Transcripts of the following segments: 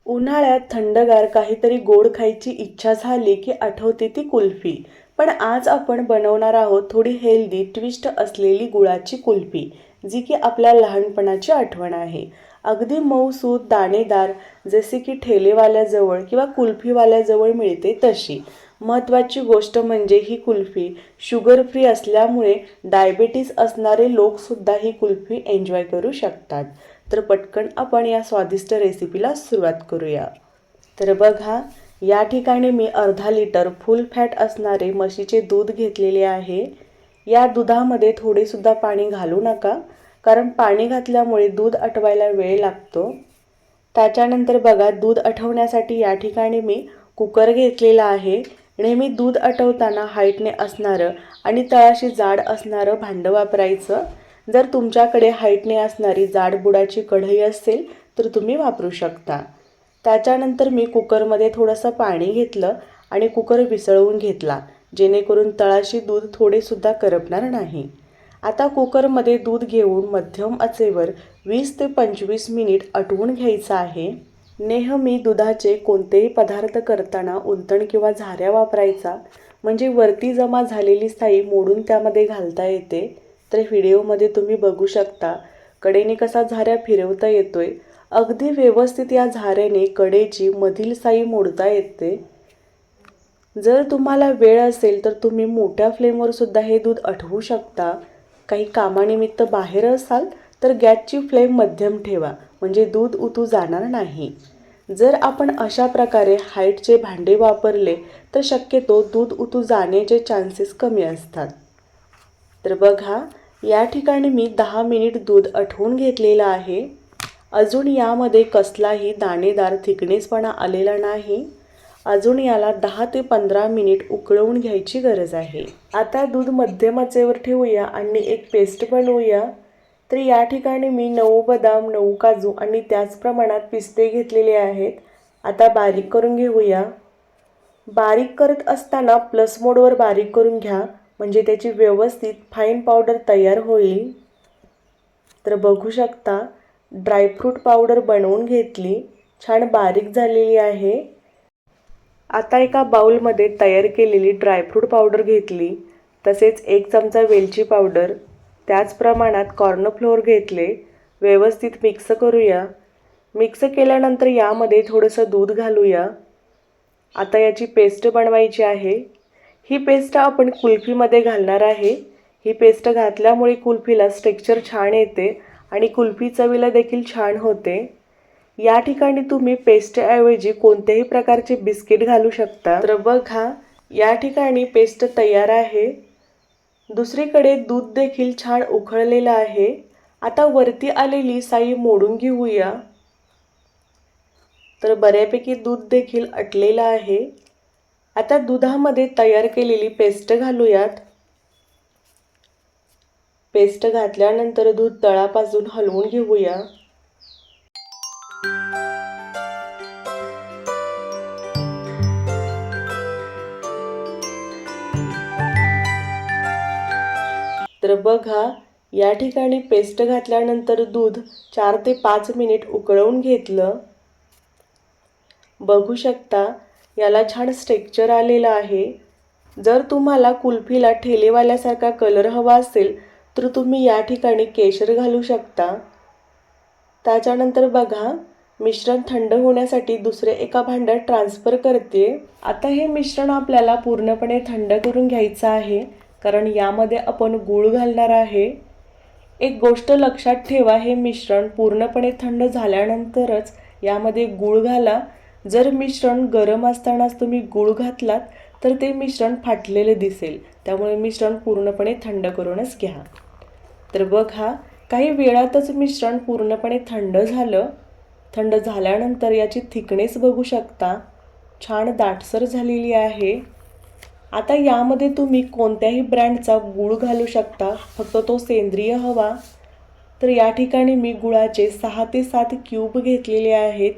उन्हाळ्यात थंडगार काहीतरी गोड खायची इच्छा झाली की आठवते ती कुल्फी. पण आज आपण बनवणार आहोत थोडी हेल्दी ट्विस्ट असलेली गुळाची कुल्फी, जी की आपल्या लहानपणाची आठवण आहे. अगदी मऊसूत दाणेदार, जसे की ठेलेवाल्याजवळ किंवा कुल्फीवाल्याजवळ मिळते तशी. महत्त्वाची गोष्ट म्हणजे ही कुल्फी शुगर फ्री असल्यामुळे डायबेटीस असणारे लोकसुद्धा ही कुल्फी एन्जॉय करू शकतात. तर पटकन आपण या स्वादिष्ट रेसिपीला सुरुवात करूया. तर बघा, या ठिकाणी मी अर्धा लिटर फुल फॅट असणारे म्हशीचे दूध घेतलेले आहे. या दुधामध्ये थोडेसुद्धा पाणी घालू नका, कारण पाणी घातल्यामुळे दूध आटवायला वेळ लागतो. त्याच्यानंतर बघा, दूध आटवण्यासाठी या ठिकाणी मी कुकर घेतलेला आहे. नेहमी दूध आटवताना हाईटने असणारं आणि तळाशी जाड असणारं भांडं वापरायचं. जर तुमच्याकडे हाईटने असणारी जाड बुडाची कढई असेल तर तुम्ही वापरू शकता. त्याच्यानंतर मी कुकरमध्ये थोडंसं पाणी घेतलं आणि कुकर विसळवून घेतला, जेणेकरून तळाशी दूध थोडेसुद्धा करपणार नाही. आता कुकरमध्ये दूध घेऊन मध्यम आचेवर 20 ते 25 मिनिट आटवून घ्यायचं आहे. नेहमी दुधाचे कोणतेही पदार्थ करताना उलटण किंवा झाऱ्या वापरायचा, म्हणजे वरती जमा झालेली साई मोडून त्यामध्ये घालता येते. तर व्हिडिओमध्ये तुम्ही बघू शकता कडेने कसा झाऱ्या फिरवता येतोय. अगदी व्यवस्थित या झाऱ्याने कडेची मधील साई मोडता येते. जर तुम्हाला वेळ असेल तर तुम्ही मोठ्या फ्लेमवर सुद्धा हे दूध आटवू शकता. काही कामानिमित्त बाहेर असाल तर गॅसची फ्लेम मध्यम ठेवा, म्हणजे दूध उतू जाणार नाही. जर आपण अशा प्रकारे हाईटचे भांडे वापरले तर शक्यतो दूध उतू जाण्याचे चान्सेस कमी असतात. तर बघा, या ठिकाणी मी 10 मिनिट दूध आटवून घेतलेलं आहे. अजून यामध्ये कसलाही दाणेदार थिकनेसपणा आलेला नाही. अजून याला 10 ते 15 मिनिट उकळवून घ्यायची गरज आहे. आता दूध मध्यम आचेवर ठेवूया आणि एक पेस्ट बनवूया. तर या ठिकाणी मी 9 बदाम, 9 काजू आणि त्याच प्रमाणात पिस्ते घेतलेले आहेत. आता बारीक करून घेऊया. बारीक करत असताना प्लस मोडवर बारीक करून घ्या, म्हणजे त्याची व्यवस्थित फाईन पावडर तयार होईल. तर बघू शकता, ड्रायफ्रूट पावडर बनवून घेतली, छान बारीक झालेली आहे. आता एका बाउलमध्ये तयार केलेली ड्रायफ्रूट पावडर घेतली, तसेच 1 चमचा वेलची पावडर, त्याच प्रमाणात कॉर्नफ्लोअर घेतले. व्यवस्थित मिक्स करूया. मिक्स केल्यानंतर यामध्ये थोडंसं दूध घालूया. आता याची पेस्ट बनवायची आहे. ही पेस्ट आपण कुल्फीमध्ये घालणार आहे. ही पेस्ट घातल्यामुळे कुल्फीला टेक्स्चर छान येते आणि कुल्फी चवीला देखील छान होते. या ठिकाणी तुम्ही पेस्टऐवजी कोणत्याही प्रकारचे बिस्किट घालू शकता. तर बघा, या ठिकाणी पेस्ट तयार आहे. दुसरीकडे दूध देखील छान उकळलेलं आहे. आता वरती आलेली साई मोडून घेऊया. तर बऱ्यापैकी दूध देखील आटलेलं आहे. आता दुधामध्ये तयार केलेली पेस्ट घालूयात. पेस्ट घातल्यानंतर दूध तळापासून हलवून घेऊया. तर बघा, या ठिकाणी पेस्ट घातल्यानंतर दूध 4 ते 5 मिनिट उकळवून घेतलं. बघू शकता, याला छान टेक्स्चर आलेलं आहे. जर तुम्हाला कुल्फीला ठेलेवाल्यासारखा कलर हवा असेल तर तुम्ही या ठिकाणी केशर घालू शकता. त्याच्यानंतर बघा, मिश्रण थंड होण्यासाठी दुसऱ्या एका भांड्यात ट्रान्सफर करते. आता हे मिश्रण आपल्याला पूर्णपणे थंड करून घ्यायचं आहे, कारण यामध्ये आपण गूळ घालणार आहे. एक गोष्ट लक्षात ठेवा, हे मिश्रण पूर्णपणे थंड झाल्यानंतरच यामध्ये गूळ घाला. जर मिश्रण गरम असतानाच तुम्ही गूळ घातलात तर ते मिश्रण फाटलेले दिसेल. त्यामुळे मिश्रण पूर्णपणे थंड करूनच घ्या. तर बघा, काही वेळातच मिश्रण पूर्णपणे थंड झालं. थंड झाल्यानंतर याची थिकनेस बघू शकता, छान दाटसर झालेली आहे. आता यामध्ये तुम्ही कोणत्याही ब्रँडचा गूळ घालू शकता, फक्त तो सेंद्रिय हवा. तर या ठिकाणी मी गुळाचे 6 ते 7 क्यूब घेतलेले आहेत.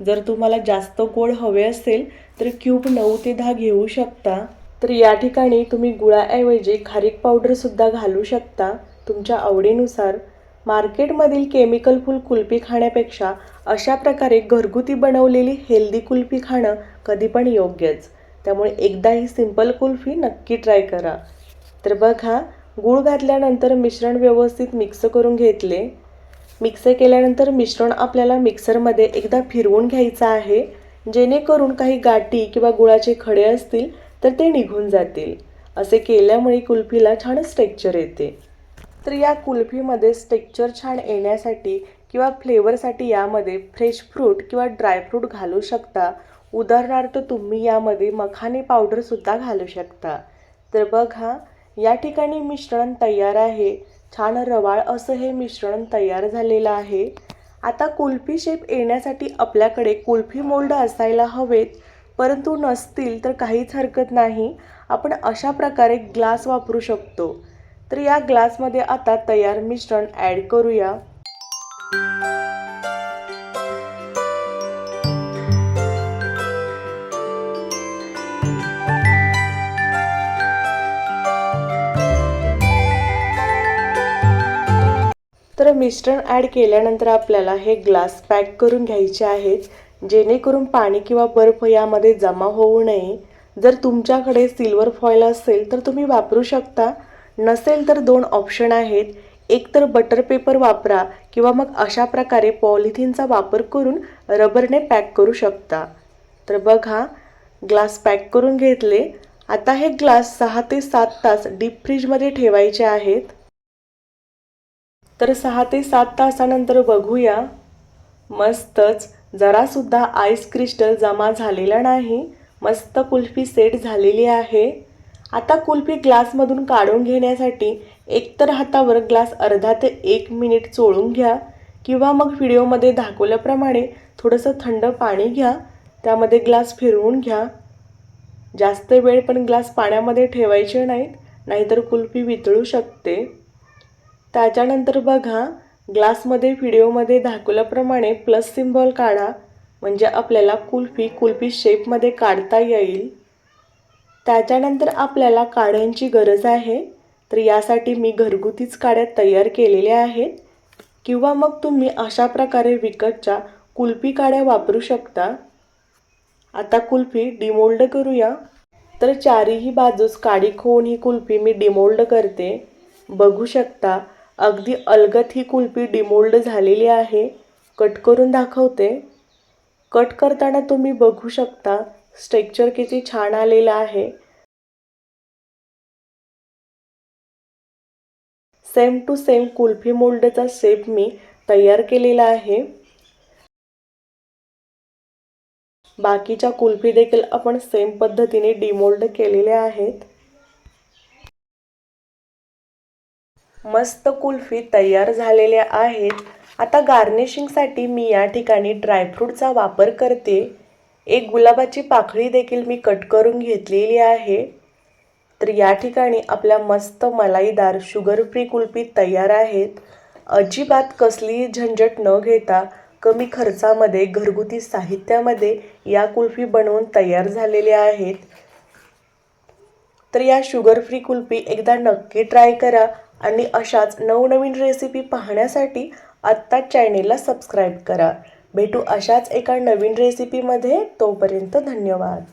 जर तुम्हाला जास्त गोड हवे असेल तर क्यूब 9 ते 10 घेऊ शकता. तर या ठिकाणी तुम्ही गुळाऐवजी खारीक पावडरसुद्धा घालू शकता तुमच्या आवडीनुसार. मार्केटमधील केमिकलफुल कुल्फी खाण्यापेक्षा अशा प्रकारे घरगुती बनवलेली हेल्दी कुल्फी खाणं कधी पण योग्यच. त्यामुळे एकदा ही सिंपल कुल्फी नक्की ट्राय करा. तर बघा, गूळ घातल्यानंतर मिश्रण व्यवस्थित मिक्स करून घेतले. मिक्स केल्यानंतर मिश्रण आपल्याला मिक्सरमध्ये एकदा फिरवून घ्यायचं आहे, जेणेकरून काही गाठी किंवा गुळाचे खडे असतील तर ते निघून जातील. असे केल्यामुळे कुल्फीला छान टेक्स्चर येते. तर या कुल्फीमध्ये टेक्स्चर छान येण्यासाठी किंवा फ्लेवरसाठी यामध्ये फ्रेश फ्रूट किंवा ड्रायफ्रूट घालू शकता. उदाहरणार्थ तुम्ही यामध्ये मखाने पावडरसुद्धा घालू शकता. तर बघा, या ठिकाणी मिश्रण तयार आहे. छान रवाळ असं हे मिश्रण तयार झालेलं आहे. आता कुल्फी शेप येण्यासाठी आपल्याकडे कुल्फी मोल्ड असायला हवेत, परंतु नसतील तर काहीच हरकत नाही. आपण अशा प्रकारे ग्लास वापरू शकतो. तर या ग्लासमध्ये आता तयार मिश्रण ॲड करूया. तर मिश्रण ॲड केल्यानंतर आपल्याला हे ग्लास पॅक करून घ्यायचे आहेत, जेणेकरून पाणी किंवा बर्फ यामध्ये जमा होऊ नये. जर तुमच्याकडे सिल्वर फॉईल असेल तर तुम्ही वापरू शकता. नसेल तर दोन ऑप्शन आहेत. एक तर बटर पेपर वापरा किंवा मग अशा प्रकारे पॉलिथिनचा वापर करून रबरने पॅक करू शकता. तर बघा, ग्लास पॅक करून घेतले. आता हे ग्लास 6 ते 7 तास डीप फ्रीजमध्ये ठेवायचे आहेत. तर 6 ते 7 तासानंतर बघूया. मस्तच, जरासुद्धा आईस क्रिस्टल जमा झालेला नाही. मस्त कुल्फी सेट झालेली आहे. आता कुल्फी ग्लासमधून काढून घेण्यासाठी एकतर हातावर ग्लास अर्धा ते 1 मिनिट चोळून घ्या किंवा मग व्हिडिओमध्ये दाखवल्याप्रमाणे थोडंसं थंड पाणी घ्या, त्यामध्ये ग्लास फिरवून घ्या. जास्त वेळ पण ग्लास पाण्यामध्ये ठेवायचे नाहीत, नाहीतर कुल्फी वितळू शकते. त्याच्यानंतर बघा, ग्लासमध्ये व्हिडिओमध्ये दाखवल्याप्रमाणे प्लस सिम्बॉल काढा, म्हणजे आपल्याला कुल्फी शेपमध्ये काढता येईल. त्याच्यानंतर आपल्याला काड्यांची गरज आहे. तर यासाठी मी घरगुतीच काड्या तयार केलेल्या आहेत किंवा मग तुम्ही अशा प्रकारे विकतच्या कुल्फी काड्या वापरू शकता. आता कुल्फी डिमोल्ड करूया. तर चारीही बाजूस काडी खोवून ही कुल्फी मी डिमोल्ड करते. बघू शकता, अगदी अलगद ही कुल्फी डिमोल्ड झालेली आहे. कट करून दाखवते. कट करताना तुम्ही बघू शकता टेक्स्चर किती छान आलेलं आहे. सेम टू सेम कुल्फी मोल्डचा शेप मी तयार केलेला आहे. बाकीच्या कुल्फी देखील आपण सेम पद्धतीने डिमोल्ड केलेल्या आहेत. मस्त कुल्फी तयार झालेल्या आहेत. आता गार्निशिंगसाठी मी या ठिकाणी ड्रायफ्रूटचा वापर करते. एक गुलाबाची पाकळी देखील मी कट करून घेतलेली आहे. तर या ठिकाणी आपल्या मस्त मलाईदार शुगर फ्री कुल्फी तयार आहेत. अजिबात कसलीही झंझट न घेता कमी खर्चामध्ये घरगुती साहित्यामध्ये या कुल्फी बनवून तयार झालेल्या आहेत. तर या शुगर फ्री कुल्फी एकदा नक्की ट्राय करा आणि अशाच नवनवीन रेसिपी पाहण्यासाठी आत्ताच चॅनेलला सबस्क्राईब करा. भेटू अशाच एका नवीन रेसिपीमध्ये. तोपर्यंत धन्यवाद.